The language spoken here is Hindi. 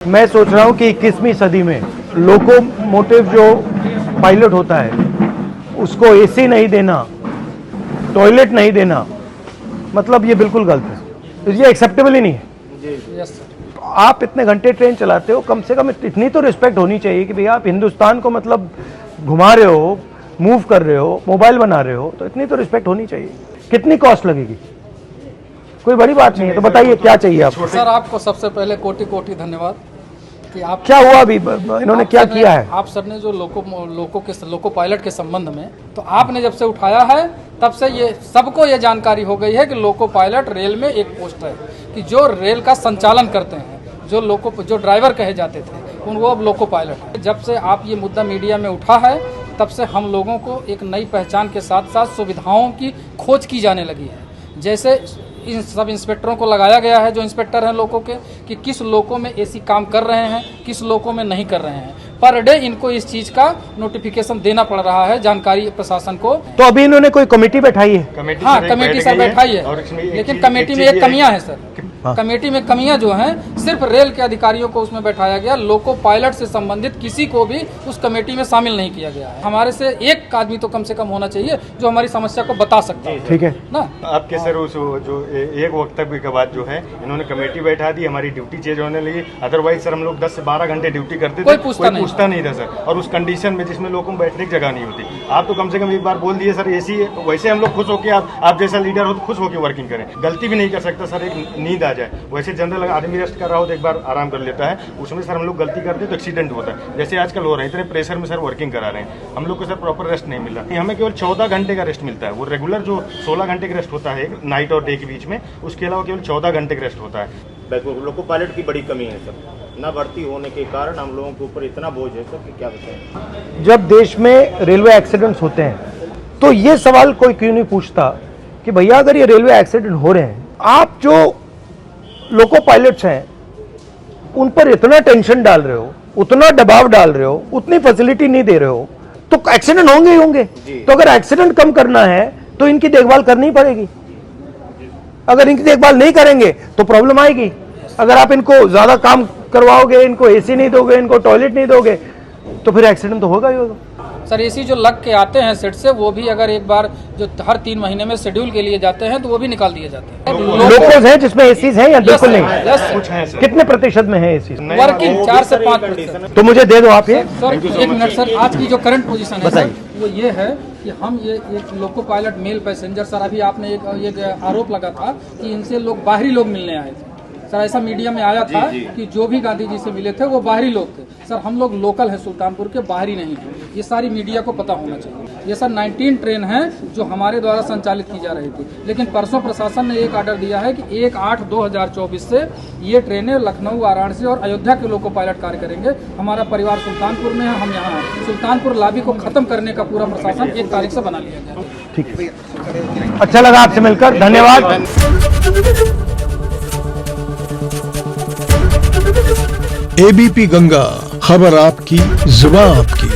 मैं सोच रहा हूँ कि 21वीं सदी में लोकोमोटिव जो पायलट होता है उसको एसी नहीं देना, टॉयलेट नहीं देना, मतलब ये बिल्कुल गलत है, ये एक्सेप्टेबल ही नहीं है। आप इतने घंटे ट्रेन चलाते हो, कम से कम इतनी तो रिस्पेक्ट होनी चाहिए कि भैया आप हिंदुस्तान को मतलब घुमा रहे हो, मूव कर रहे हो, मोबाइल बना रहे हो, तो इतनी तो रिस्पेक्ट होनी चाहिए। कितनी कॉस्ट लगेगी? कोई बड़ी बात नहीं है, तो बताइए क्या चाहिए आपको? सर आपको सबसे पहले कोटि कोटि धन्यवाद कि आप क्या हुआ अभी, इन्होंने क्या किया है? आप सर ने जो लोको पायलट के संबंध में तो आपने जब से उठाया है तब से ये सबको ये जानकारी हो गई है कि लोको पायलट रेल में एक पोस्ट है कि जो रेल का संचालन करते हैं, जो ड्राइवर कहे जाते थे वो अब लोको पायलट है। जब से आप ये मुद्दा मीडिया में उठा है तब से हम लोगों को एक नई पहचान के साथ साथ सुविधाओं की खोज की जाने लगी है। जैसे इन सब इंस्पेक्टरों को लगाया गया है, जो इंस्पेक्टर हैं लोगों के, कि किस लोगों में एसी काम कर रहे हैं, किस लोगों में नहीं कर रहे हैं। पर डे इनको इस चीज़ का नोटिफिकेशन देना पड़ रहा है जानकारी प्रशासन को। तो अभी इन्होंने कोई कमेटी बैठाई है? हाँ, कमेटी सर बैठाई है, लेकिन कमेटी में एक कमियां हैं सर। कमेटी में कमियां जो हैं, सिर्फ रेल के अधिकारियों को उसमें बैठाया गया, लोको पायलट से संबंधित किसी को भी उस कमेटी में शामिल नहीं किया गया है। हमारे से एक आदमी तो कम से कम होना चाहिए जो हमारी समस्या को बता सकता है। ठीक है ना? आपके सर उस जो एक वक्तव्य के बाद जो है इन्होंने कमेटी बैठा दी, हमारी ड्यूटी चेंज होने लगी। अदरवाइज सर हम लोग 10 से 12 घंटे ड्यूटी करते थे, कोई पूछता नहीं था सर। और उस कंडीशन में जिसमें लोगों को बैठने की जगह नहीं होती, आप तो कम से कम एक बार बोल दिए सर एसी। वैसे हम लोग खुश होकर आप जैसा लीडर हो तो खुश होकर वर्किंग करें। गलती भी नहीं कर सकता सर, एक नींद आ जाए। वैसे जनरल आदमी रेस्ट कर रहा हो तो एक बार आराम कर लेता है, उसमें सर हम लोग गलती करते तो एक्सीडेंट होता है। जैसे आजकल हो रहे हैं, इतने प्रेशर में सर वर्किंग करा रहे हैं, हम लोग को सर प्रॉपर रेस्ट नहीं मिल रहा। हमें केवल 14 घंटे का रेस्ट मिलता है। वो रेगुलर जो 16 घंटे का रेस्ट होता है नाइट और डे के बीच में, उसके अलावा केवल 14 घंटे का रेस्ट होता है। लोको पायलट की बड़ी कमी है सर, न भर्ती होने के कारण हम लोगों के ऊपर इतना बोझ है सर कि क्या बताएं। जब देश में रेलवे एक्सीडेंट्स होते हैं तो ये सवाल कोई क्यों नहीं पूछता कि भैया अगर ये रेलवे एक्सीडेंट हो रहे हैं, आप जो लोको पायलट्स हैं उन पर इतना टेंशन डाल रहे हो, उतना दबाव डाल रहे हो, उतनी फैसिलिटी नहीं दे रहे हो, तो एक्सीडेंट होंगे ही होंगे। तो अगर एक्सीडेंट कम करना है तो इनकी देखभाल करनी पड़ेगी। अगर इनकी देखभाल नहीं करेंगे तो प्रॉब्लम आएगी। अगर आप इनको ज्यादा काम करवाओगे, इनको एसी नहीं दोगे, इनको टॉयलेट नहीं दोगे, तो फिर एक्सीडेंट तो होगा ही होगा। सर एसी जो लग के आते हैं सेट से, वो भी अगर एक बार जो हर 3 महीने में शेड्यूल के लिए जाते हैं तो वो भी निकाल दिए जाते हैं। लोकोज हैं जिसमें एसीज हैं या बिल्कुल नहीं? कुछ है सर। कितने प्रतिशत में है एसी? वर्किंग 4 से 5%। तो मुझे दे दो आप ये। सर एक मिनट सर, आज की जो करंट पोजीशन है सर, वो ये है कि हम ये एक loco pilot mail passenger, sir अभी आपने एक आरोप लगा था कि इनसे लोग बाहरी लोग मिलने आए थे। सर ऐसा मीडिया में आया था कि जो भी गांधी जी से मिले थे वो बाहरी लोग थे। सर हम लोग लोकल हैं, सुल्तानपुर के, बाहरी नहीं हैं। ये सारी मीडिया को पता होना चाहिए। ये सर 19 ट्रेन हैं जो हमारे द्वारा संचालित की जा रही थी, लेकिन परसों प्रशासन ने एक आर्डर दिया है कि 1/8/2024 से ये ट्रेनें लखनऊ, वाराणसी और अयोध्या के लोको पायलट कार्य करेंगे। हमारा परिवार सुल्तानपुर में है, हम यहाँ हैं। सुल्तानपुर लॉबी को खत्म करने का पूरा प्रशासन 1 तारीख से बना लिया गया। ठीक है, अच्छा लगा आपसे मिलकर, धन्यवाद। एबीपी गंगा, खबर आपकी, जुबान आपकी।